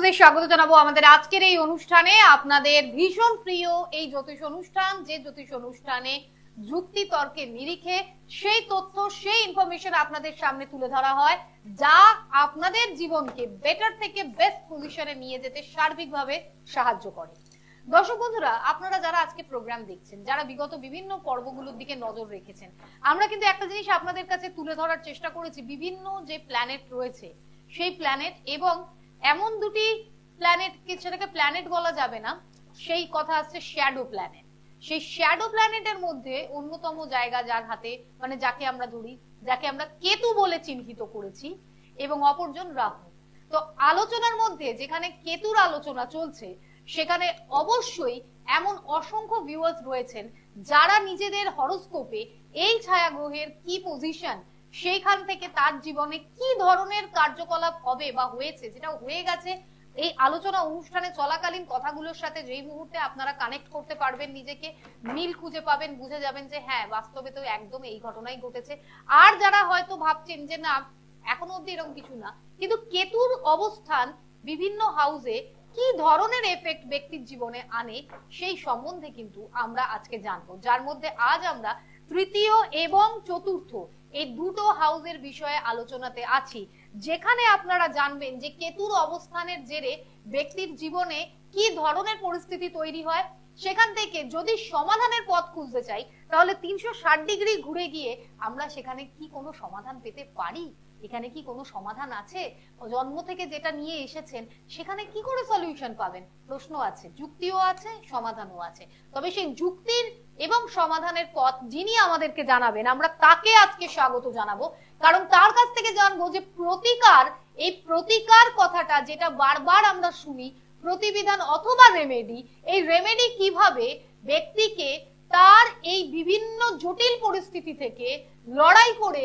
আপনাদের স্বাগত জানাবো আমাদের আজকের এই অনুষ্ঠানে। আপনাদের ভীষণ প্রিয় এই জ্যোতিষ অনুষ্ঠান, যে জ্যোতিষ অনুষ্ঠানে যুক্তি তর্কের নিরিখে সেই তথ্য, সেই ইনফরমেশন আপনাদের সামনে তুলে ধরা হয়, যা আপনাদের জীবনকে বেটার থেকে বেস্ট পজিশনে নিয়ে যেতে সার্বিকভাবে সাহায্য করে। দর্শক বন্ধুরা, আপনারা যারা আজকে প্রোগ্রাম দেখছেন, যারা বিগত বিভিন্ন পর্বগুলোর দিকে নজর রেখেছেন, আমরা কিন্তু একটা জিনিস আপনাদের কাছে তুলে ধরার চেষ্টা করেছি। বিভিন্ন যে প্ল্যানেট রয়েছে সেই প্ল্যানেট, এবং এমন দুটি প্ল্যানেট, সেটাকে প্ল্যানেট বলা যাবে না, সেই কথা আসছে শ্যাডো প্ল্যানেট। সেই শ্যাডো প্ল্যানেটের মধ্যে অন্যতম জায়গা যার হাতে, মানে যাকে আমরা ধরি, যাকে আমরা কেতু বলে চিহ্নিত করেছি, এবং অপরজন রাহু। তো আলোচনার মধ্যে যেখানে কেতুর আলোচনা চলছে, সেখানে অবশ্যই এমন অসংখ্য ভিউয়ার্স রয়েছেন যারা নিজেদের হরোস্কোপে এই ছায়াগ্রহের কি পজিশন, সেইখান থেকে তার জীবনে কি ধরনের কার্যকলাপ হবে বা হয়েছে, যেটা হয়ে গেছে, এই আলোচনা অনুষ্ঠানে চলাকালীন কথাগুলোর সাথে যেই মুহূর্তে আপনারা কানেক্ট করতে পারবেন, নিজেকে মিল খুঁজে পাবেন, বুঝে যাবেন যে হ্যাঁ, বাস্তবে তো একদম এই ঘটনাই ঘটেছে। আর যারা হয়তো ভাবছেন যে না, এখনো অব্দি এরকম কিছু না, কিন্তু কেতুর অবস্থান বিভিন্ন হাউসে কি ধরনের এফেক্ট ব্যক্তির জীবনে আনে, সেই সম্বন্ধে কিন্তু আমরা আজকে জানবো, যার মধ্যে আজ আমরা তৃতীয় এবং চতুর্থ এই দুটো হাউসের বিষয়ে আলোচনাতে আছি, যেখানে আপনারা জানবেন যে কেতুর অবস্থানের জেরে ব্যক্তির জীবনে কি ধরনের পরিস্থিতি তৈরি হয়। সেখান থেকে যদি সমাধানের পথ খুঁজতে চাই, তাহলে 360 ডিগ্রি ঘুরে গিয়ে আমরা সেখানে কি কোনো সমাধান পেতে পারি, এখানে কি কোনো সমাধান আছে, জন্ম থেকে যেটা নিয়ে এসেছেন সেখানে কি করে সলিউশন পাবেন, প্রশ্ন আছে, যুক্তিও আছে, সমাধানও আছে। তবে সেই যুক্তির এবং সমাধানের পথ যিনি আমাদেরকে জানাবেন, আমরা তাকে আজকে স্বাগত জানাবো, কারণ তার কাছ থেকে জানবো যে প্রতিকার, এই প্রতিকার কথাটা যেটা বারবার আমরা শুনি, প্রতিবিধান অথবা রেমেডি, এই রেমেডি কিভাবে ব্যক্তিকে তার এই বিভিন্ন জটিল পরিস্থিতি থেকে লড়াই করে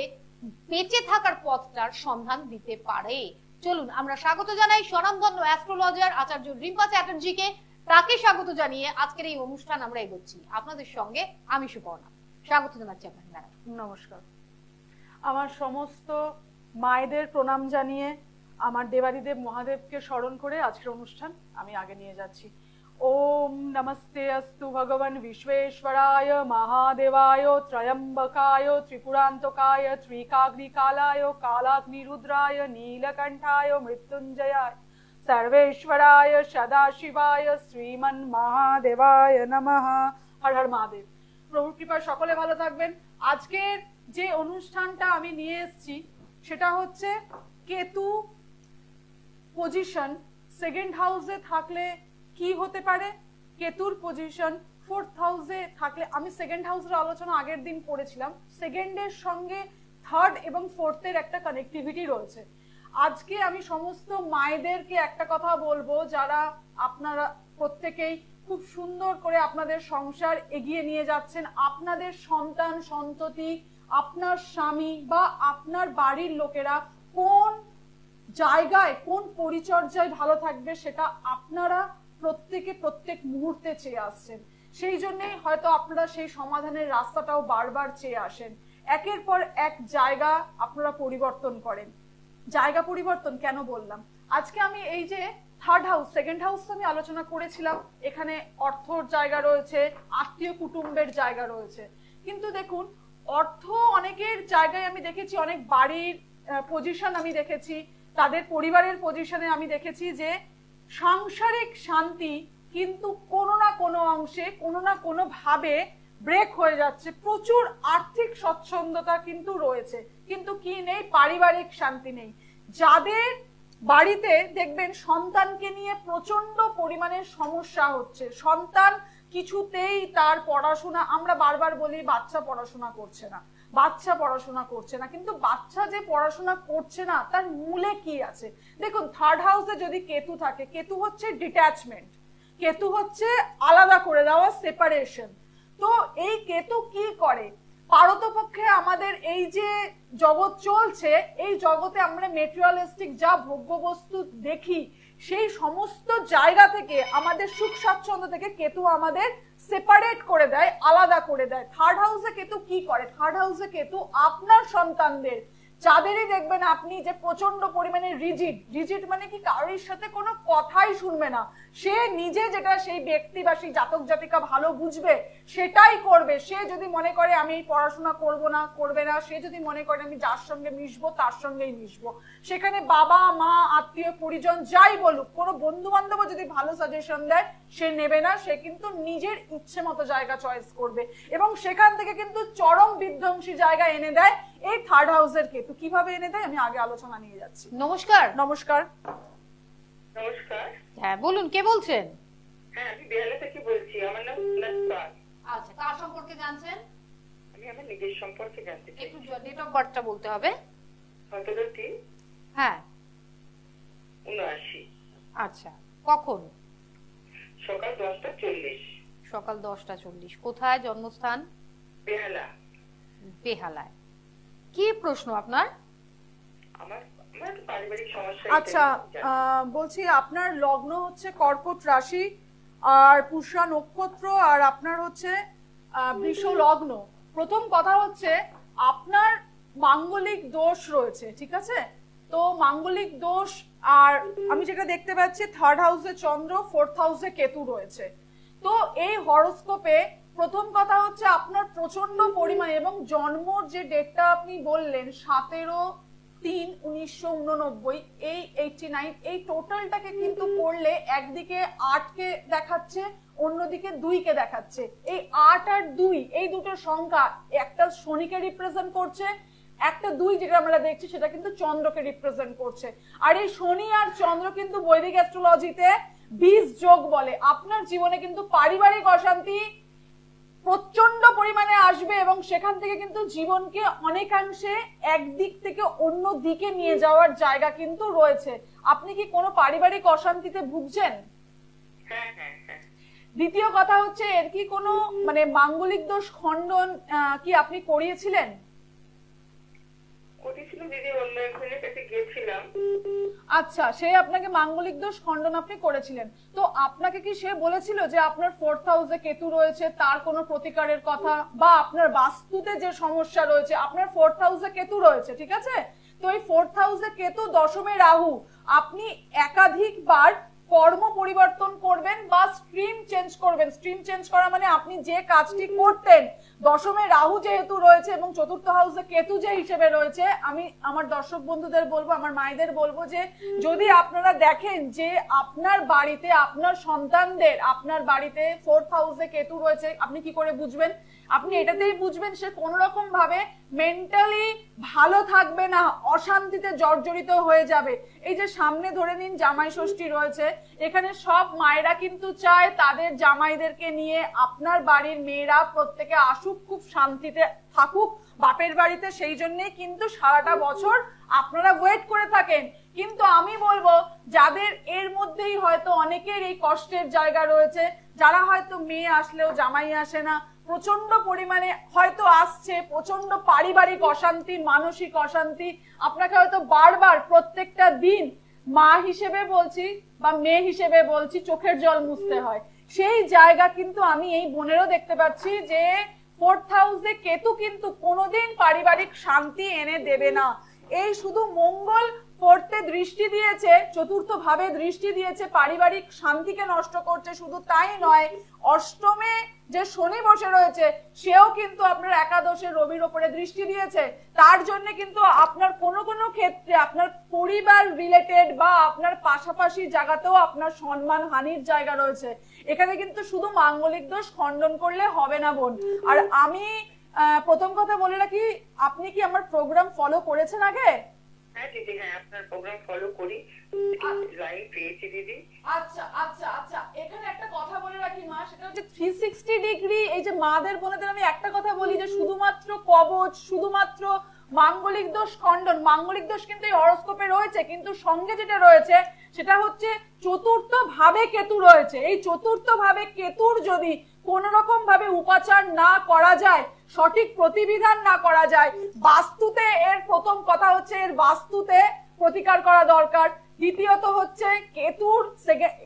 বেঁচে থাকার পথটার সন্ধান দিতে পারে। চলুন আমরা স্বাগত জানাই স্বনামধন্য অ্যাস্ট্রোলজার আচার্য রিম্পা চ্যাটার্জিকে। তাকে স্বাগত জানিয়ে আজকের এই অনুষ্ঠান আমরা এগোচ্ছি। আপনাদের সঙ্গে আমি সুপর্ণা, স্বাগত জানাচ্ছি আপনাকে ম্যাডাম। নমস্কার। আমার সমস্ত মায়েদের প্রণাম জানিয়ে, আমার দেবাদিদেব মহাদেবকে স্মরণ করে আজকের অনুষ্ঠান আমি আগে নিয়ে যাচ্ছি। ओम नमस्ते अस्तु भगवान विश्वेश्वराय महादेवाय त्रयंबकाय त्रिपुरांतकाय त्रिकाग्निकालाय कालाग्निरुद्राय नीलकंठाय मृत्युंजयाय सर्वेश्वराय सदाशिवाय श्रीमन महादेवाय नमः। हर हर महादेव। প্রভুর কৃপায় সকলে ভালো থাকবেন। আজকের যে অনুষ্ঠানটা আমি নিয়ে এসেছি সেটা হচ্ছে কেতু পজিশন সেকেন্ড হাউসে থাকলে কি হতে পারে, কেতুর পজিশন ফোর্থ হাউসে থাকলে, আমি সেকেন্ড হাউসের আলোচনা আগের দিন করেছিলাম, সেকেন্ডের সঙ্গে থার্ড এবং ফোর্থের একটা কানেক্টিভিটি রয়েছে। আজকে আমি সমস্ত মায়েদেরকে একটা কথা বলবো, যারা আপনারা প্রত্যেকেই খুব সুন্দর করে আপনাদের সংসার এগিয়ে নিয়ে যাচ্ছেন, আপনাদের সন্তান সন্ততি, আপনার স্বামী বা আপনার বাড়ির লোকেরা কোন জায়গায় কোন পরিচর্যায় ভালো থাকবে, সেটা আপনারা প্রত্যেকে প্রত্যেক মুহূর্তে চেয়ে আসছেন। সেই জন্যই হয়তো আপনারা সেই সমাধানের রাস্তাটাও বারবার চেয়ে আসেন। একের পর এক জায়গা আপনারা পরিবর্তন করেন। জায়গা পরিবর্তন কেন বললাম, আজকে আমি এই যে থার্ড হাউস সেকেন্ড হাউস আমি আলোচনা করেছিলাম, এখানে অর্থর জায়গা রয়েছে, আত্মীয় কুটুম্বের জায়গা রয়েছে, কিন্তু দেখুন অর্থ অনেকের জায়গায় আমি দেখেছি, অনেক বাড়ির পজিশন আমি দেখেছি, তাদের পরিবারের পজিশনে আমি দেখেছি যে সাংসারিক শান্তি কিন্তু কোনো না কোনো অংশে কোনো না কোনো ভাবে ব্রেক হয়ে যাচ্ছে। প্রচুর আর্থিক স্বচ্ছন্দতা কিন্তু রয়েছে, কিন্তু কি নেই, পারিবারিক শান্তি নেই। যাদের বাড়িতে দেখবেন সন্তানকে নিয়ে প্রচন্ড পরিমাণের সমস্যা হচ্ছে, সন্তান কিছুতেই তার পড়াশোনা, আমরা বারবার বলি বাচ্চা পড়াশোনা করছে না, বাচ্চা পড়াশোনা করছে না, কিন্তু বাচ্চা যে পড়াশোনা করছে না তার মূলে কি আছে। দেখুন থার্ড হাউসে যদি কেতু থাকে, কেতু হচ্ছে ডিট্যাচমেন্ট, কেতু হচ্ছে আলাদা করে দেওয়া, সেপারেশন। তো এই কেতু কি করে, পারতপক্ষে আমাদের এই যে জগৎ চলছে, এই জগতে আমরা মেটেরিয়ালিস্টিক যা ভোগ্য বস্তু দেখি, সেই সমস্ত জায়গা থেকে, আমাদের সুখ স্বাচ্ছন্দ্য থেকে কেতু আমাদের সেপারেট করে দেয়, আলাদা করে দেয়। থার্ড হাউসে কেতু কি করে, থার্ড হাউসে কেতু আপনার সন্তানদের যাদেরই দেখবেন আপনি যে প্রচন্ড পরিমাণে রিজিড মানে কি কারোর সাথে কোনো কথাই শুনবে না, সে নিজে যেটা সেই ব্যক্তি বা সেই জাতক জাতিকা ভালো বুঝবে সেটাই করবে। সে যদি মনে করে আমি পড়াশোনা করবে না, সে যদি মনে করে আমি যার সঙ্গে মিশবো তার সঙ্গেই মিশবো, সেখানে বাবা মা আত্মীয় পরিজন যাই বলুক, কোনো বন্ধু বান্ধব যদি ভালো সাজেশন দেয় সে নেবে না, সে কিন্তু নিজের ইচ্ছে মতো জায়গা চয়েস করবে এবং সেখান থেকে কিন্তু চরম বিধ্বংসী জায়গা এনে দেয় এই থার্ড হাউসের কেতু। কিভাবে এনে দেয় আমি আগে আলোচনা নিয়ে যাচ্ছি। নমস্কার। নমস্কার। নমস্কার। হ্যাঁ বলুন, কে বলছেন? হ্যাঁ, আমি বেহালা থেকে বলছি। আমার নাম সুনাজ পাল। আচ্ছা, কার সম্পর্কে জানছেন? আমি আমার নিজের সম্পর্কে জানতে চাই। একটু ডেট অফ বার্থটা বলতে হবে। 17-3 হ্যাঁ 79। আচ্ছা, কখন? সকাল 10টা 40। সকাল 10টা 40। কোথায় জন্মস্থান? বেহালা। বেহালায়। কি প্রশ্ন আপনার? আমার একটু পারিবারিক সমস্যা। আচ্ছা, বলছি আপনার লগ্ন হচ্ছে কর্কট রাশি আর পুষ্যা নক্ষত্র, আর আপনার হচ্ছে বৃষ লগ্ন। প্রথম কথা হচ্ছে আপনার মাঙ্গলিক দোষ রয়েছে, ঠিক আছে? তো মাঙ্গলিক দোষ, আর আমি যেটা দেখতে পাচ্ছি থার্ড হাউসে চন্দ্র, ফোর্থ হাউসে কেতু রয়েছে। তো এই হরোস্কোপে প্রথম কথা হচ্ছে আপনার প্রচন্ড পরিমাণে, এবং জন্মর যে ডেটটা আপনি বললেন 17-3-1989, এই 89, এই টোটালটাকে কিন্তু করলে একদিকে 8কে দেখাচ্ছে, অন্যদিকে 2কে দেখাচ্ছে। এই 8 আর 2 এই দুটো সংখ্যা একটা শনিকে রিপ্রেজেন্ট করছে, একটা 2 যেটা আমরা দেখছি সেটা কিন্তু চন্দ্রকে রিপ্রেজেন্ট করছে। আর এই শনি আর চন্দ্র কিন্তু বৈদিক অ্যাস্ট্রোলজিতে 20 যোগ বলে। আপনার জীবনে কিন্তু পারিবারিক অশান্তি প্রচন্ড পরিমাণে আসবে এবং সেখান থেকে কিন্তু জীবনকে অনেকাংশে একদিক থেকে অন্য দিকে নিয়ে যাওয়ার জায়গা কিন্তু রয়েছে। আপনি কি কোনো পারিবারিক অশান্তিতে ভুগছেন? হ্যাঁ হ্যাঁ হ্যাঁ। দ্বিতীয় কথা হচ্ছে এর কি কোনো মানে মাঙ্গলিক দোষ খণ্ডন কি আপনি করিয়েছিলেন? করেছিলাম দিদি, অন্য একজনের কাছে গিয়েছিলাম। আচ্ছা, সে আপনাকে মাঙ্গলিক দোষ খণ্ডন আপনি করেছিলেন। তো আপনাকে কি সে বলেছিল যে আপনার ফোর্থ হাউসে কেতু রয়েছে, তার কোনো প্রতিকারের কথা, বা আপনার বাস্তুতে যে সমস্যা রয়েছে? আপনার ফোর্থ হাউসে কেতু রয়েছে, ঠিক আছে? তো এই ফোর্থ হাউসে কেতু, দশমে রাহু, আপনি একাধিকবার কর্ম পরিবর্তন করবেন বা স্ট্রিম চেঞ্জ করবেন। স্ট্রিম চেঞ্জ করা মানে আপনি যে কাজটি করতেন, দশমে রাহু যেহেতু রয়েছে এবং চতুর্থ হাউসে কেতু যে হিসেবে রয়েছে, আমি আমার দর্শক বন্ধুদের বলবো, আমার মায়েদের বলবো যে যদি আপনারা দেখেন যে আপনার বাড়িতে আপনার সন্তানদের, আপনার বাড়িতে ফোর্থ হাউসে কেতু রয়েছে, আপনি কি করে বুঝবেন? আপনি এটাতেই বুঝবেন সে কোন রকম ভাবে মেন্টালি ভালো থাকবে না, অশান্তিতে জর্জরিত হয়ে যাবে। এই যে সামনে ধরে নিন জামাই ষষ্ঠী রয়েছে, এখানে সব মায়েরা কিন্তু চায় তাদের জামাইদেরকে নিয়ে আপনার বাড়ির মেয়েরা প্রত্যেকে আসুক, খুব শান্তিতে থাকুক বাপের বাড়িতে। সেই জন্যই কিন্তু সারাটা বছর আপনারা ওয়েট করে থাকেন। কিন্তু আমি বলবো যাদের এর মধ্যেই হয়তো অনেকের এই কষ্টের জায়গা রয়েছে, যারা হয়তো মেয়ে আসলেও জামাই আসে না, প্রচন্ড পরিমাণে হয়তো আসছে, প্রচন্ড পারিবারিক অশান্তি, মানসিক অশান্তি, আপনাকে হয়তো বারবার প্রত্যেকটা দিন মা হিসেবে বলছি বা মেয়ে হিসেবে বলছি চোখের জল মুছতে হয়। সেই জায়গা কিন্তু আমি এই বোনেরও দেখতে পাচ্ছি যে ফোর্থ হাউসে কেতু কিন্তু কোনোদিন পারিবারিক শান্তি এনে দেবে না। এই শুধু মঙ্গল ফোর্থে দৃষ্টি দিয়েছে, চতুর্থ ভাবে দৃষ্টি দিয়েছে, পারিবারিক শান্তিকে নষ্ট করছে। শুধু তাই নয়, অষ্টমে যে শনি বসে রয়েছে সেও কিন্তু আপনার একাদশে রবির উপরে দৃষ্টি দিয়েছে। তার জন্য কিন্তু আপনার কোনো কোনো ক্ষেত্রে আপনার পরিবার রিলেটেড বা আপনার পাশাপাশি জায়গাতেও আপনার সম্মান হানির জায়গা রয়েছে। এখানে কিন্তু শুধু মাঙ্গলিক দোষ খণ্ডন করলে হবে না বোন। আর আমি প্রথম কথা বলে রাখি, আপনি কি আমার প্রোগ্রাম ফলো করেছেন আগে? হ্যাঁ দিদি, হ্যাঁ আপনার প্রোগ্রাম ফলো করি, লাইন পেয়েছি দিদি। আচ্ছা আচ্ছা আচ্ছা, এখানে একটা কথা বলে রাখি মা, সেটা হচ্ছে 360 ডিগ্রি। এই যে মাদের বোনেদের আমি একটা কথা বলি যে শুধুমাত্র কবচ, শুধুমাত্র মাঙ্গলিক দোষ খণ্ডন, মাঙ্গলিক দোষ কিন্তু এই হরোস্কোপে রয়েছে, কিন্তু সঙ্গে যেটা রয়েছে সেটা হচ্ছে চতুর্থ ভাবে কেতু রয়েছে। এই চতুর্থ ভাবে কেতুর যদি কোন রকম ভাবে উপাচার না করা যায়, সঠিক প্রতিবিধান না করা যায়, বাস্তুতে এর প্রথম কথা হচ্ছে এর বাস্তুতে প্রতিকার করা দরকার। দ্বিতীয়ত হচ্ছে কেতুর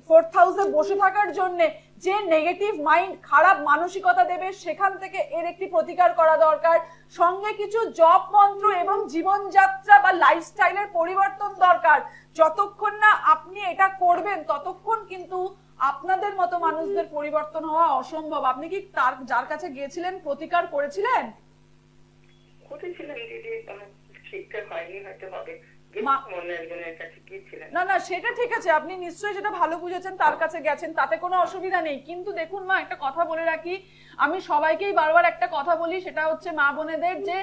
4th হাউসে বসে থাকার জন্য যে নেগেটিভ মাইন্ড, খারাপ মানসিকতা দেবে, সেখান থেকে এর একটি প্রতিকার করা দরকার। সঙ্গে কিছু জপ মন্ত্র এবং জীবনযাত্রা বা লাইফস্টাইলের পরিবর্তন দরকার। যতক্ষণ না আপনি এটা করবেন ততক্ষণ কিন্তু আপনাদের মতো মানুষদের পরিবর্তন হওয়া অসম্ভব। আপনি কি তার যার কাছে গিয়েছিলেন প্রতিকার করেছিলেন? করেছিলেন দিদি, ঠিকঠাক হয়নি, হয়তো হবে। না না, সেটা ঠিক আছে, আপনি নিশ্চয়ই যেটা ভালো বুঝেছেন তার কাছে গেছেন, তাতে কোনো অসুবিধা নেই। কিন্তু দেখুন মা, একটা কথা বলে রাখি, আমি সবাইকেই বারবার একটা কথা বলি, সেটা হচ্ছে মা বোনেদের, যে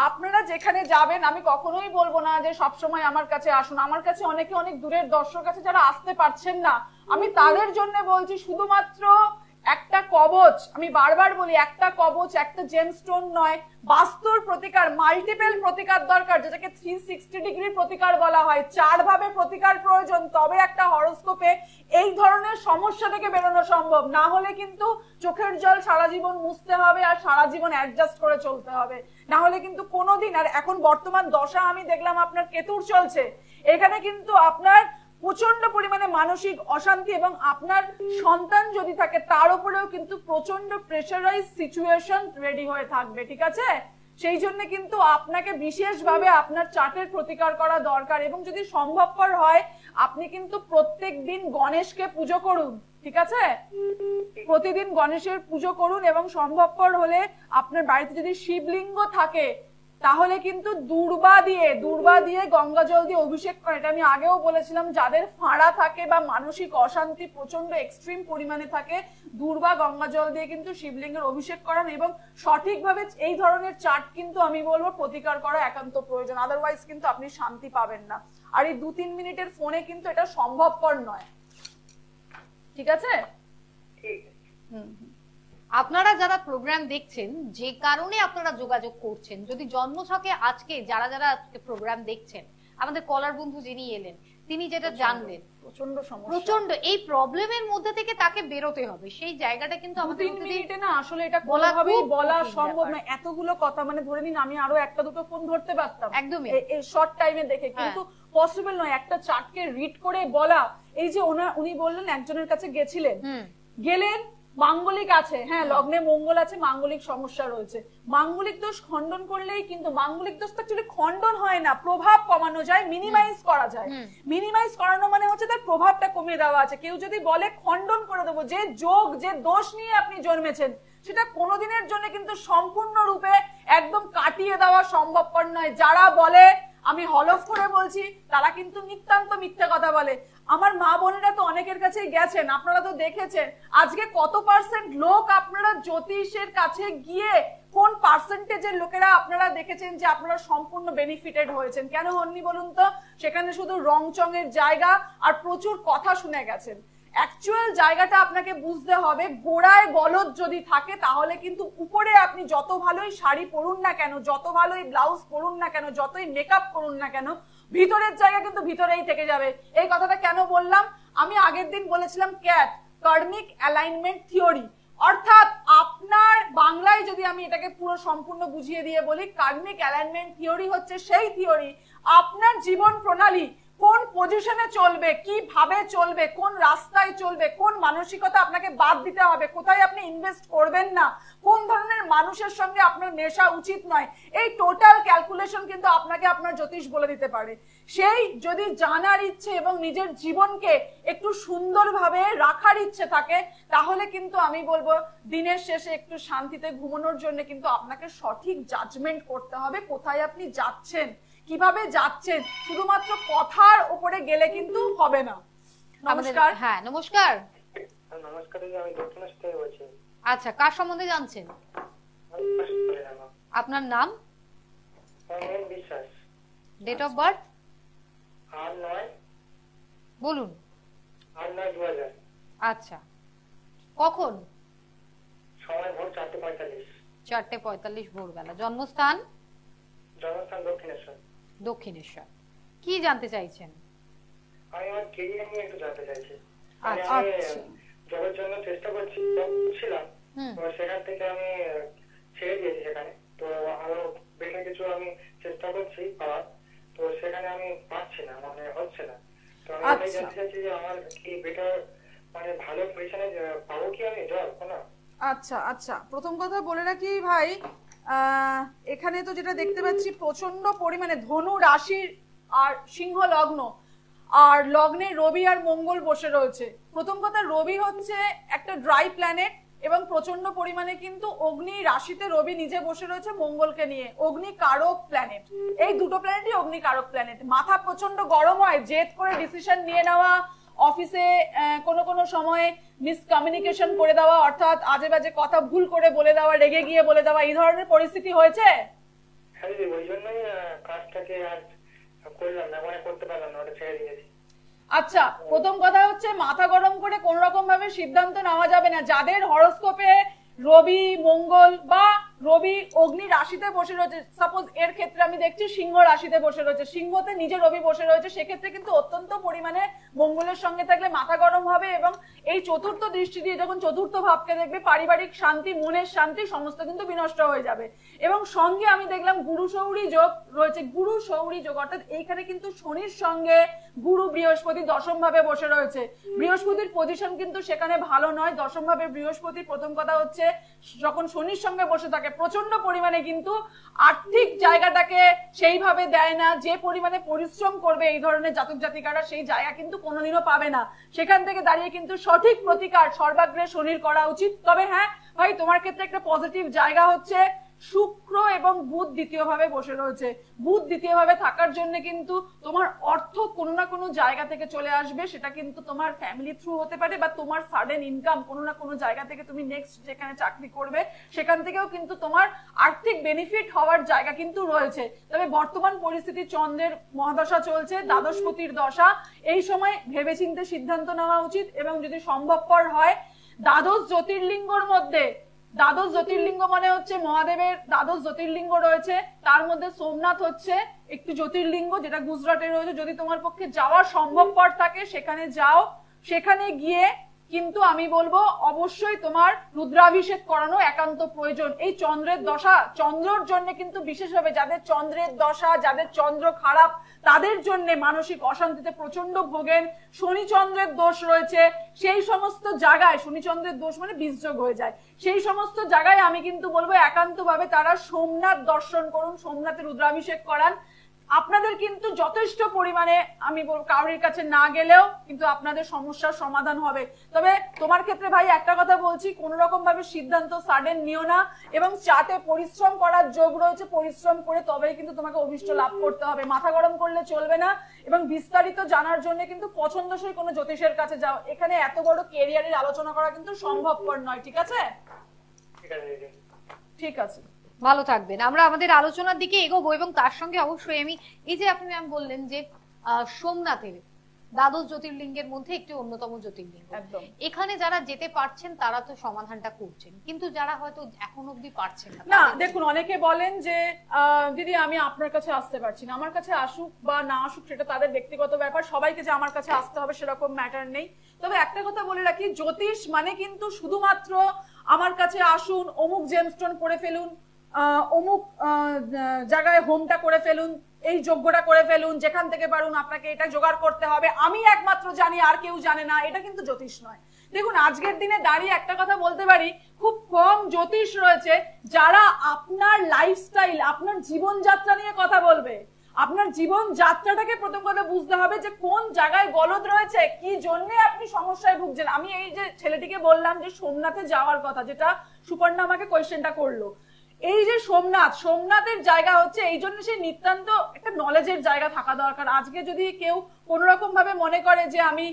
আপনারা যেখানে যাবেন আমি কখনোই বলবো না যে সবসময় আমার কাছে আসুন। আমার কাছে অনেকে অনেক দূরের দর্শক আছে যারা আসতে পারছেন না, আমি তাদের জন্য বলছি শুধুমাত্র একটা কবচ, আমি বারবার বলি একটা কবচ, একটা জেমস্টোন নয়, বাস্তুর প্রতিকার, মাল্টিপল প্রতিকার দরকার, যেটাকে 360 ডিগ্রি প্রতিকার বলা হয়। 4 ভাবে প্রতিকার প্রয়োজন, তবে একটা হরোস্কোপে এই ধরনের সমস্যা থেকে বেরোনো সম্ভব। না হলে কিন্তু চোখের জল সারা জীবন মুছতে হবে আর সারা জীবন অ্যাডজাস্ট করে চলতে হবে, না হলে কিন্তু কোনোদিন। আর এখন বর্তমান দশা আমি দেখলাম আপনার কেতুর চলছে, এখানে কিন্তু আপনার প্রচন্ড পরিমাণে মানসিক অশান্তি, এবং আপনার সন্তান যদি থাকে তার উপরেও কিন্তু প্রচন্ড প্রেসারাইজ সিচুয়েশন রেডি হয়ে থাকবে, ঠিক আছে? সেই জন্য কিন্তু আপনাকে বিশেষভাবে আপনার চার্টের প্রতিকার করা দরকার। এবং যদি সম্ভবপর হয় আপনি কিন্তু প্রত্যেক দিন গণেশকে পুজো করুন, ঠিক আছে? প্রতিদিন গণেশের পুজো করুন, এবং সম্ভবপর হলে আপনার বাড়িতে যদি শিবলিঙ্গ থাকে তাহলে কিন্তু দূর্বা দিয়ে গঙ্গা জল দিয়ে অভিষেক করে। এটা আমি আগেও বলেছিলাম, যাদের ফাঁড়া থাকে বা মানসিক অশান্তি প্রচন্ড এক্সট্রিম পরিমাণে থাকে, দূর্বা গঙ্গা জল দিয়ে কিন্তু শিবলিঙ্গের অভিষেক করান, এবং সঠিকভাবে এই ধরনের চার্ট কিন্তু আমি বলবো প্রতিকার করা একান্ত প্রয়োজন, আদারওয়াইজ কিন্তু আপনি শান্তি পাবেন না। আর এই 2-3 মিনিটের ফোনে কিন্তু এটা সম্ভবপর নয়, ঠিক আছে? ঠিক আছে। আপনারা যারা প্রোগ্রাম দেখছেন, যে কারণে আপনারা যোগাযোগ করছেন, যদি জন্মছকে আজকে যারা যারা আজকে প্রোগ্রাম দেখছেন, আমাদের কলার বন্ধু যিনি এলেন তিনি যেটা জানলেন প্রচন্ড এই প্রবলেমের মধ্যে থেকে তাকে বেরোতে হবে, সেই জায়গাটা কিন্তু আমাদের 2-3 মিনিটে না আসলে এটা কোনোভাবেই বলা সম্ভব না। এতগুলো কথা, মানে ধরে নিন আমি আরো একটা দুটো ফোন ধরতে পারতাম একদমই এই শর্ট টাইমে দেখে, কিন্তু পসিবল নয় একটা চার্টকে রিড করে বলা। এই যে উনি বললেন একজনের কাছে গেছিলেন, গেলেন মাঙ্গলিক আছে, হ্যাঁ লগ্নে মঙ্গল আছে, মাঙ্গলিক সমস্যা রয়েছে, মাঙ্গলিক দোষ খণ্ডন করলেই কিন্তু, মাঙ্গলিক দোষ তো অ্যাকচুয়ালি খণ্ডন হয় না, প্রভাব কমানো যায়, মিনিমাইজ করা যায়। মিনিমাইজ করানো মানে হচ্ছে তার প্রভাবটা কমিয়ে দেওয়া আছে। কেউ যদি বলে খণ্ডন করে দেবো, যে যোগ যে দোষ নিয়ে আপনি জন্মেছেন সেটা কোনোদিনের জন্য কিন্তু সম্পূর্ণরূপে একদম কাটিয়ে দেওয়া সম্ভবপর নয়। যারা বলে, আমি হলফ করে বলছি, তারা কিন্তু নিতান্ত মিথ্যে কথা বলে। আমার মা বোনেরা তো অনেকের কাছেই গেছেন, আপনারা তো দেখেছেন আজকে কত পার্সেন্ট লোক আপনারা জ্যোতিষের কাছে গিয়ে, কোন পার্সেন্টেজের লোকেরা আপনারা দেখেছেন যে আপনারা সম্পূর্ণ বেনিফিটেড হয়েছেন? কেন হননি বলুন তো? সেখানে শুধু রং চঙের জায়গা আর প্রচুর কথা শুনে গেছেন। অ্যাকচুয়াল জায়গাটা আপনাকে বুঝতে হবে, গোড়ায় গলদ যদি থাকে তাহলে কিন্তু উপরে আপনি যত ভালোই শাড়ি পরুন না কেন, যত ভালোই ব্লাউজ পরুন না কেন, যতই মেকআপ করুন না কেন, ভিতরের জায়গা কিন্তু ভিতরেই থেকে যাবে। এই কথাটা কেন বললাম? আমি আগের দিন বলেছিলাম ক্যাট, কার্মিক অ্যালাইনমেন্ট থিওরি, অর্থাৎ আপনার বাংলায় যদি আমি এটাকে পুরো সম্পূর্ণ বুঝিয়ে দিয়ে বলি, কার্মিক অ্যালাইনমেন্ট থিওরি হচ্ছে সেই থিওরি আপনার জীবন প্রণালী কোন পজিশনে চলবে, কিভাবে চলবে, কোন রাস্তায় চলবে, কোন মানসিকতা আপনাকে বাদ দিতে হবে, কোথায় আপনি ইনভেস্ট করবেন না, কোন ধরনের মানুষের সঙ্গে আপনার মেশা উচিত নয়, এই টোটাল ক্যালকুলেশন কিন্তু আপনাকে আপনার জ্যোতিষ বলে দিতে পারে। সেই যদি জানার ইচ্ছে এবং নিজের জীবনকে একটু সুন্দরভাবে রাখার ইচ্ছে থাকে, তাহলে কিন্তু আমি বলবো দিনের শেষে একটু শান্তিতে ঘুমানোর জন্য কিন্তু আপনাকে সঠিক জাজমেন্ট করতে হবে, কোথায় আপনি যাচ্ছেন, কিভাবে যাচ্ছেন। শুধুমাত্র কথার উপরে গেলে কিন্তু হবে না। নমস্কার। হ্যাঁ নমস্কার। নমস্কার, আমি দক্ষিণেশ্বর থেকে বলছি। আচ্ছা, কার সম্বন্ধে জানছেন? আপনার নাম? বিশ্বাস। ডেট অফ বার্থ 8-9 বলুন। 8-9-2000। আচ্ছা, কখন? সময় ভোর 4:45। 4:45 ভোরবেলা। জন্মস্থান? জন্মস্থান দক্ষিণেশ্বর। দক্ষিণেশ্বর। কি জানতে চাইছেন? আমি আমার কেরিয়ার নিয়ে একটু জানতে চাইছি। আচ্ছা, জবের জন্য চেষ্টা করছিলাম, তো সেখান থেকে আমি ছেড়ে দিয়েছি সেখানে। তো আরো বেশি কিছু আমি চেষ্টা করছি পাওয়ার, তো সেখানে আমি পাচ্ছি না, মানে হচ্ছে না। তো আমি এটাই জানতে চাচ্ছি যে আমার কি বেটার মানে ভালো পজিশনে পাবো কি আমি জব কোনো? আচ্ছা আচ্ছা, প্রথম কথা বলে রাখি ভাই, এখানে তো যেটা দেখতে পাচ্ছি প্রচন্ড পরিমাণে ধনু রাশির আর সিংহ লগ্ন, আর লগ্নে রবি আর মঙ্গল বসে রয়েছে। প্রথম কথা, রবি হচ্ছে একটা ড্রাই প্ল্যানেট এবং প্রচন্ড পরিমাণে কিন্তু অগ্নি রাশিতে রবি নিজে বসে রয়েছে মঙ্গলকে নিয়ে, অগ্নি কারক প্ল্যানেট। এই দুটো প্ল্যানেটই অগ্নি কারক প্ল্যানেট। মাথা প্রচন্ড গরম হয়, জেদ করে ডিসিশন নিয়ে নেওয়া, অফিসে কোনো কোনো সময় মিসকমিউনিকেশন করে দেওয়া, অর্থাৎ আজে বাজে কথা ভুল করে বলে দেওয়া, রেগে গিয়ে বলে দেওয়া, এই ধরনের পরিস্থিতি হয়েছে? হ্যাঁ দিদি, ওই জন্যই কাজটাকে আর করলাম না, মানে করতে পারলাম না, ওটা ছেড়ে দিয়েছি। আচ্ছা, প্রথম কথা হচ্ছে মাথা গরম করে কোন রকম ভাবে সিদ্ধান্ত নেওয়া যাবে না। যাদের হরোস্কোপে রবি মঙ্গল বা রবি অগ্নি রাশিতে বসে রয়েছে, সাপোজ এর ক্ষেত্রে আমি দেখছি সিংহ রাশিতে বসে রয়েছে, সিংহতে নিজে রবি বসে রয়েছে, সেক্ষেত্রে কিন্তু অত্যন্ত পরিমাণে মঙ্গলের সঙ্গে থাকলে মাথা গরম হবে। এবং এই চতুর্থ দৃষ্টি দিয়ে যখন চতুর্থ ভাবকে দেখবে, পারিবারিক শান্তি, মনের শান্তি সমস্ত কিন্তু বিনষ্ট হয়ে যাবে। এবং সঙ্গে আমি দেখলাম গুরু সৌরী যোগ রয়েছে, গুরু সৌরী যোগ, অর্থাৎ এইখানে কিন্তু শনির সঙ্গে গুরু বৃহস্পতি দশম ভাবে বসে রয়েছে। বৃহস্পতির পজিশন কিন্তু সেখানে ভালো নয়। দশম ভাবে বৃহস্পতি, প্রথম কথা হচ্ছে যখন শনির সঙ্গে বসে থাকে প্রচন্ড পরিমাণে কিন্তু আর্থিক জায়গাটাকে সেইভাবে দেয় না। যে পরিমাণে পরিশ্রম করবে এই ধরনের জাতক জাতিকারা, সেই জায়গা কিন্তু কোনোদিনও পাবে না। সেখান থেকে দাঁড়িয়ে কিন্তু সঠিক প্রতিকার সর্বাগ্রে শনির করা উচিত। তবে হ্যাঁ ভাই, তোমার ক্ষেত্রে একটা পজিটিভ জায়গা হচ্ছে শুক্র এবং বুধ দ্বিতীয় ভাবে বসে রয়েছে। বুধ দ্বিতীয় ভাবে থাকার জন্য কিন্তু তোমার অর্থ কোনো না কোনো জায়গা থেকে চলে আসবে। সেটা কিন্তু তোমার ফ্যামিলি থ্রু হতে পারে বা তোমার সাডেন ইনকাম কোনো না কোনো জায়গা থেকে, তুমি নেক্সট যেখানে চাকরি করবে সেখান থেকেও কিন্তু তোমার আর্থিক বেনিফিট হওয়ার জায়গা কিন্তু রয়েছে। তবে বর্তমান পরিস্থিতি, চন্দ্রের মহাদশা চলছে, দ্বাদশপতির দশা, এই সময় ভেবেচিন্তে সিদ্ধান্ত নেওয়া উচিত। এবং যদি সম্ভবপর হয়, দ্বাদশ জ্যোতির্লিঙ্গর মধ্যে, দ্বাদশ জ্যোতির্লিঙ্গ মানে হচ্ছে মহাদেবের দ্বাদশ জ্যোতির্লিঙ্গ রয়েছে, তার মধ্যে সোমনাথ হচ্ছে একটি জ্যোতির্লিঙ্গ যেটা গুজরাটে রয়েছে। যদি তোমার পক্ষে যাওয়া সম্ভবপর থাকে সেখানে যাও। সেখানে গিয়ে কিন্তু আমি বলবো অবশ্যই তোমার রুদ্রাভিষেক করানো একান্ত প্রয়োজন। এই চন্দ্রের দশা, চন্দ্রের জন্য কিন্তু বিশেষভাবে যাদের চন্দ্রের দশা, যাদের চন্দ্র খারাপ, তাদের জন্য মানসিক অশান্তিতে প্রচন্ড ভোগেন। শনি চন্দ্রের দোষ রয়েছে, সেই সমস্ত জায়গায়, শনি চন্দ্রের দোষ মানে বীজযোগ হয়ে যায়, সেই সমস্ত জায়গায় আমি কিন্তু বলবো একান্ত ভাবে তারা সোমনাথ দর্শন করুন, সোমনাথের রুদ্রাভিষেক করান। আপনাদের কিন্তু যথেষ্ট পরিমাণে, আমি বলবো কাউরির কাছে না গেলেও কিন্তু আপনাদের সমস্যার সমাধান হবে। তবে তোমার ক্ষেত্রে ভাই একটা কথা বলছি, কোন রকম ভাবে সিদ্ধান্ত সাডেন নিও না। এবং চাটে পরিশ্রম করার যোগ রয়েছে, পরিশ্রম করে তবেই কিন্তু তোমাকে অভিষ্ট লাভ করতে হবে। মাথা গরম করলে চলবে না। এবং বিস্তারিত জানার জন্য কিন্তু পছন্দসই কোনো জ্যোতিষের কাছে যাও। এখানে এত বড় ক্যারিয়ারের আলোচনা করা কিন্তু সম্ভবপর নয়। ঠিক আছে? ঠিক আছে, ভালো থাকবেন। আমরা আমাদের আলোচনার দিকে এগোবো এবং তার সঙ্গে অবশ্যই আমি এই যে আপনি ম্যাম বললেন যে সোমনাথের দ্বাদশ জ্যোতির্লিঙ্গের মধ্যে একটি অন্যতম জ্যোতির্লিঙ্গ, এখানে যারা যেতে পারছেন তারা তো সমাধানটা করছেন, কিন্তু যারা হয়তো এখন অবধি পারছেন না, দেখুন অনেকে বলেন যে দিদি আমি আপনার কাছে আসতে পারছি না। আমার কাছে আসুক বা না আসুক সেটা তাদের ব্যক্তিগত ব্যাপার, সবাইকে যে আমার কাছে আসতে হবে সেরকম ম্যাটার নেই। তবে একটা কথা বলে রাখি, জ্যোতিষ মানে কিন্তু শুধুমাত্র আমার কাছে আসুন, অমুক জেমস্টোন করে ফেলুন, অমুক জায়গায় হোমটা করে ফেলুন, এই যজ্ঞটা করে ফেলুন, যেখান থেকে পারুন আপনাকে এটা জোগাড় করতে হবে, আমি একমাত্র জানি আর কেউ জানে না, এটা কিন্তু জ্যোতিষ নয়। দেখুন আজকের দিনে দাঁড়িয়ে একটা কথা বলতে পারি, খুব কম জ্যোতিষ রয়েছে যারা আপনার লাইফস্টাইল, আপনার জীবনযাত্রা নিয়ে কথা বলবে। আপনার জীবন যাত্রাটাকে প্রথম কথা বুঝতে হবে যে কোন জায়গায় গলদ রয়েছে, কি জন্য আপনি সমস্যায় ভুগছেন। আমি এই যে ছেলেটিকে বললাম যে সোমনাথে যাওয়ার কথা, যেটা সুপর্ণা আমাকে কোয়েশ্চেনটা করলো, এই যে সোমনাথের জায়গা হচ্ছে এই জন্য সেই নিতান্ত একটা নলেজের জায়গা থাকা দরকার। আজকে যদি কেউ কোন রকম ভাবে মনে করে যে আমি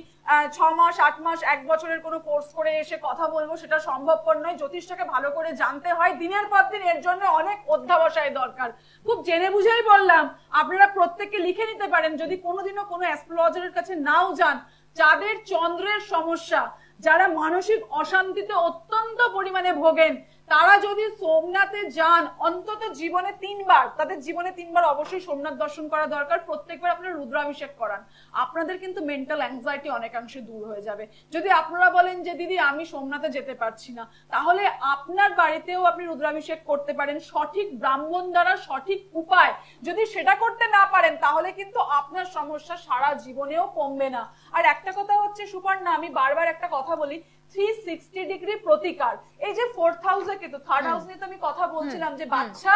6 মাস 8 মাস 1 বছরের কোনো কোর্স করে এসে কথা বলবো, সেটা সম্ভবপর নয়। জ্যোতিষটাকে ভালো করে জানতে হয়, দিনের পর দিন এর জন্য অনেক অধ্যাবসায় দরকার। খুব জেনে বুঝেই বললাম, আপনারা প্রত্যেককে লিখে নিতে পারেন যদি কোনোদিনও কোনো অ্যাস্ট্রোলজারের কাছে নাও যান, যাদের চন্দ্রের সমস্যা, যারা মানসিক অশান্তিতে অত্যন্ত পরিমাণে ভোগেন, তারা যদি সোমনাথে যান অন্তত জীবনে 3 বার, তাদের জীবনে 3 বার অবশ্যই সোমনাথ দর্শন করা দরকার। প্রত্যেকবার আপনারা রুদ্রাভিষেক করান, আপনাদের কিন্তু মেন্টাল অ্যাংজাইটি অনেকাংশে দূর হয়ে যাবে। যদি আপনারা বলেন যে দিদি আমি সোমনাথে যেতে পারছি না, তাহলে আপনার বাড়িতেও আপনি রুদ্রাভিষেক করতে পারেন সঠিক ব্রাহ্মণ দ্বারা, সঠিক উপায়। যদি সেটা করতে না পারেন তাহলে কিন্তু আপনার সমস্যা সারা জীবনেও কমবে না। আর একটা কথা হচ্ছে সুপর্ণা, আমি বারবার একটা কথা বলি, 360 ডিগ্রি প্রতিকার। এই যে 4th হাউসে কিন্তু 3rd হাউস নিয়ে তো আমি কথা বলছিলাম যে বাচ্চা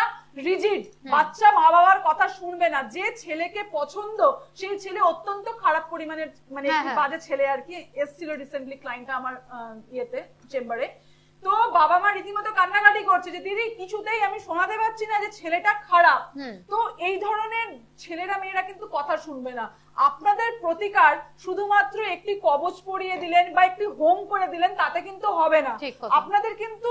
রিজিড, বাচ্চা মা বাবার কথা শুনবে না। যে ছেলেকে পছন্দ সেই ছেলে অত্যন্ত খারাপ পরিমাণের মানে বাজে ছেলে আর কি। এসছিল রিসেন্টলি ক্লায়েন্টটা আমার ইয়েতে চেম্বারে, তো বাবা মা রীতিমতো কান্নাকাটি করছে যে দিদি কিছুতেই আমি শোনাতে পারছি না যে ছেলেটা খারাপ। তো এই ধরনের ছেলেরা মেয়েরা কিন্তু কথা শুনবে না। আপনাদের প্রতিকার শুধুমাত্র একটি কবচ পরিয়ে দিলেন বা একটি হোম করে দিলেন তাতে কিন্তু হবে না। আপনাদের কিন্তু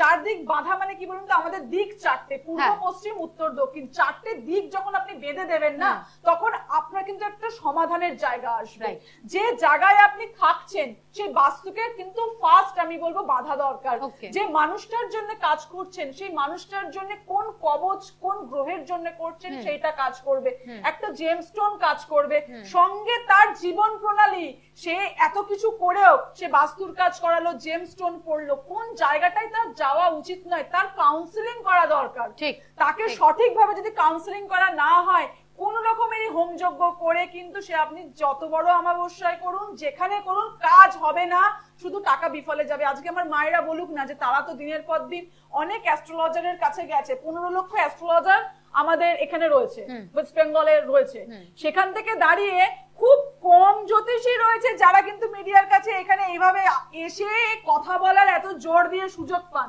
চারদিক বাঁধা, মানে কি বলুন তো, আমাদের দিক 4টে, পূর্ব পশ্চিম উত্তর দক্ষিণ, 4টে দিক যখন আপনি বেঁধে দেবেন না তখন আপনার কিন্তু একটা সমাধানের জায়গা আসবে। যে জায়গায় আপনি থাকছেন সেই বাস্তুকে কিন্তু ফার্স্ট আমি বলবো বাধা দরকার। যে মানুষটার জন্য কাজ করছেন সেই মানুষটার জন্য কোন কবচ কোন গ্রহের জন্য করছেন সেইটা কাজ করবে। একটা জেমস্টোন কাজ করবে, সঙ্গে তার জীবন প্রণালী। সে এত কিছু করেও সে বাস্তুর কাজ করালো, জেমস্টোন পড়লো, কোন জায়গাটায় তার যাওয়া উচিত নয় তার কাউন্সিলিং করা দরকার। তাকে সঠিকভাবে যদি কাউন্সিলিং করা না হয়, কোন রকমেরই হোম যজ্ঞ করে কিন্তু সে আপনি যত বড় অমাবস্যায় করুন, যেখানে করুন, কাজ হবে না, শুধু টাকা বিফলে যাবে। আজকে আমার মায়েরা বলুক না যে তারা তো দিনের পর দিন অনেক অ্যাস্ট্রোলজারের কাছে গেছে, 15 লক্ষ অ্যাস্ট্রোলজার আমাদের এখানে রয়েছে, ওয়েস্ট বেঙ্গলে রয়েছে। সেখান থেকে দাঁড়িয়ে খুব কম জ্যোতিষী রয়েছে যারা কিন্তু মিডিয়ার কাছে এখানে এইভাবে এসে কথা বলার এত জোর দিয়ে সুযোগ পান।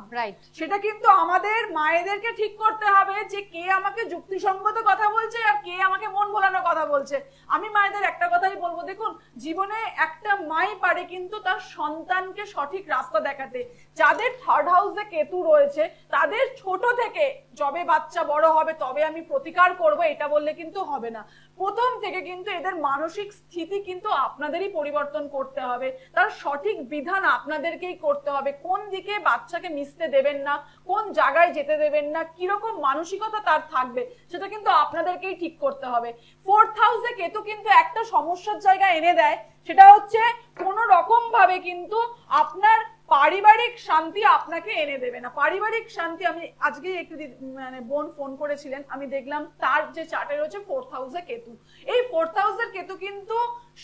সেটা কিন্তু আমাদের মায়েদেরকে ঠিক করতে হবে যে কে আমাকে যুক্তিসঙ্গত কথা বলছে আর কে আমাকে মন ভোলানো কথা বলছে। আমি মায়েদের একটা কথাই বলবো, দেখুন জীবনে একটা মাই পারে কিন্তু তার সন্তানকে সঠিক রাস্তা দেখাতে। যাদের 3rd হাউসে কেতু রয়েছে তাদের ছোট থেকে যবে বাচ্চা বড় হবে তবে আমি প্রতিকার করব এটা বললে কিন্তু হবে না। প্রথম থেকে কিন্তু এদের মানসিক স্থিতি কিন্তু আপনাদেরই পরিবর্তন করতে হবে, তার সঠিক বিধান আপনাদেরকেই করতে হবে। কোন দিকে বাচ্চাকে মিশতে দেবেন না, কোন জায়গায় যেতে দেবেন না, কিরকম মানসিকতা তার থাকবে সেটা কিন্তু আপনাদেরকেই ঠিক করতে হবে। 4th হাউসে কেতু কিন্তু একটা সমস্যার জায়গা এনে দেয়, সেটা হচ্ছে কোন রকম ভাবে কিন্তু আপনার পারিবারিক শান্তি আপনাকে এনে দেবে না। পারিবারিক শান্তি, আমি আজকে একটু মানে বোন ফোন করেছিলেন, আমি দেখলাম তার যে চার্টে রয়েছে 4th হাউসে কেতু। এই 4th হাউসের কেতু কিন্তু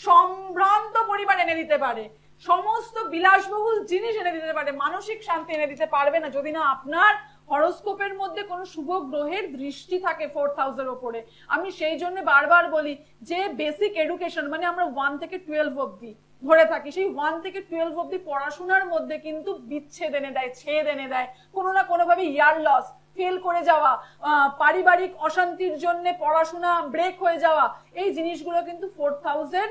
সম্ভ্রান্ত পরিবার এনে দিতে পারে, সমস্ত বিলাসবহুল জিনিস এনে দিতে পারে, মানসিক শান্তি এনে দিতে পারবে না যদি না আপনার হরোস্কোপের মধ্যে কোন শুভ গ্রহের দৃষ্টি থাকে 4th হাউসের উপরে। আমি সেই জন্য বারবার বলি যে বেসিক এডুকেশন মানে আমরা 1 থেকে 12 অবধি ধরে থাকি, সেই 1 থেকে 12 অবধি পড়াশোনার মধ্যে কিন্তু বিচ্ছেদ এনে দেয়, ছেদ এনে দেয়, কোনো না কোনো ভাবে ইয়ার লস, ফেল করে যাওয়া, পারিবারিক অশান্তির জন্য পড়াশোনা ব্রেক হয়ে যাওয়া, এই জিনিসগুলো কিন্তু 4th হাউসের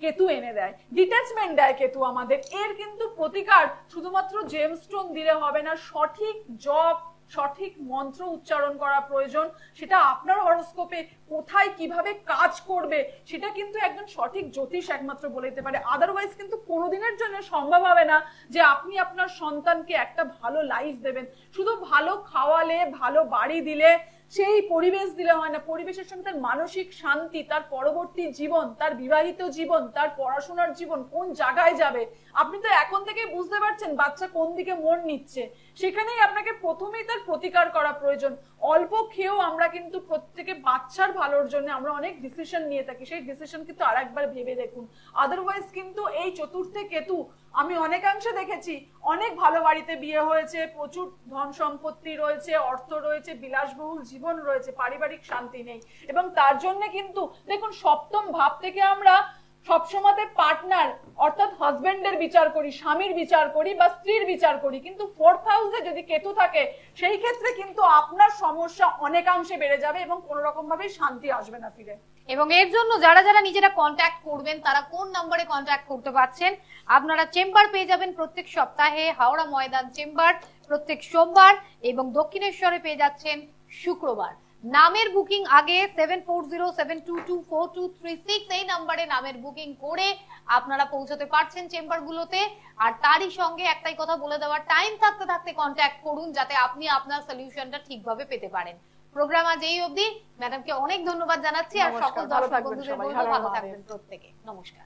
কেতু এনে দেয়। ডিট্যাচমেন্ট দেয় কেতু আমাদের। এর কিন্তু প্রতিকার শুধুমাত্র জেমস্টোন দিলে হবে না, সঠিক জপ, সঠিক মন্ত্র উচ্চারণ করা প্রয়োজন। সেটা আপনার হরোস্কোপে কোথায় কিভাবে কাজ করবে সেটা কিন্তু একজন সঠিক জ্যোতিষ একমাত্র বলে দিতে পারে। আদারওয়াইজ কিন্তু কোনোদিনের জন্য সম্ভব হবে না যে আপনি আপনার সন্তানকে একটা ভালো লাইফ দেবেন। শুধু ভালো খাওয়ালে, ভালো বাড়ি দিলে, সেই পরিবেশ দিলে হয় না। পরিবেশের সঙ্গে তার মানসিক শান্তি, তার পরবর্তী জীবন, তার বিবাহিত জীবন, তার পড়াশোনার জীবন কোন জায়গায় যাবে আপনি তো এখন থেকেই বুঝতে পারছেন বাচ্চা কোন দিকে মন নিচ্ছে। সেখানেই আপনাকে প্রথমেই তার প্রতিকার করা প্রয়োজন। অল্প খেয়েও আমরা কিন্তু প্রত্যেকে বাচ্চার ভালোর জন্য আমরা অনেক ডিসিশন নিয়ে থাকি, সেই ডিসিশন কিন্তু আরেকবার ভেবে দেখুন। আদারওয়াইজ কিন্তু এই চতুর্থে কেতু আমি অনেকাংশে দেখেছি অনেক ভালো বাড়িতে বিয়ে হয়েছে, প্রচুর ধন সম্পত্তি রয়েছে, অর্থ রয়েছে, বিলাসবহুল জীবন রয়েছে, পারিবারিক শান্তি নেই। এবং তার জন্য কিন্তু দেখুন 7ম ভাব থেকে আমরা সবসময় পার্টনার অর্থাৎ হাজবেন্ডের বিচার করি, স্বামীর বিচার করি বা স্ত্রীর বিচার করি, কিন্তু 4th হাউসে যদি কেতু থাকে সেই ক্ষেত্রে কিন্তু আপনার সমস্যা অনেকাংশে বেড়ে যাবে এবং কোনো রকম ভাবে শান্তি আসবে না ফিরে। এবং এর জন্য যারা যারা নিজেরা কন্ট্যাক্ট করবেন তারা কোন নম্বরে কন্ট্যাক্ট করতে পারছেন? আপনারা চেম্বার পেয়ে যাবেন প্রত্যেক সপ্তাহে হাওড়া ময়দান চেম্বার প্রত্যেক সোমবার এবং দক্ষিণেশ্বরে পেয়ে যাচ্ছেন শুক্রবার। নামের বুকিং আগে 7407224236 এই নম্বরে নামের বুকিং করে আপনারা পৌঁছতে পারছেন চেম্বার গুলোতে। আর তারই সঙ্গে একটাই কথা বলে দেওয়ার, টাইম থাকতে থাকতে কন্ট্যাক্ট করুন যাতে আপনি আপনার সলিউশনটা ঠিকভাবে পেতে পারেন। প্রোগ্রাম আজ এই অবধি। ম্যাডামকে অনেক ধন্যবাদ জানাচ্ছি আর সকল দর্শক বন্ধুদের বলবো ভালো থাকবেন প্রত্যেকে। নমস্কার।